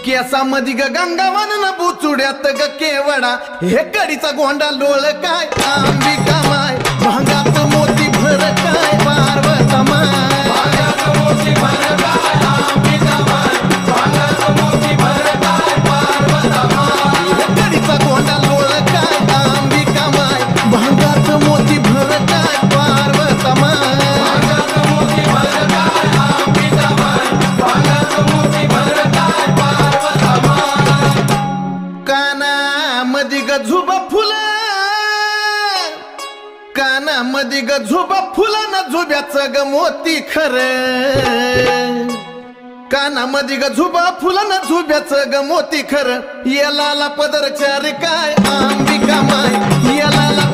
केसामध्ये ग गंगावन न बुचुड्यात ग केवडा हे कडीचा गोंडा लोळ काय अंबिका माय भांगात मोती भर काय पार्वता माय भांगात मोती भर काय अंबिका माय भांगात मोती भर काय पार्वता माय हे कडीचा गोंडा लोळ काय अंबिका माय भांगात मोती भर काय पार्वता माय भांगात मोती भर काय अंबिका माय भांगात मोती भर काय पार्वता माय कानामध्ये ग झुबा फुलं कानामध्ये ग झुबा फुलं न झुब्याचं ग मोती खरं कानामध्ये ग झुबा फुलं न झुब्याचं ग मोती खरं याला पदर चार काय अंबिका माय याला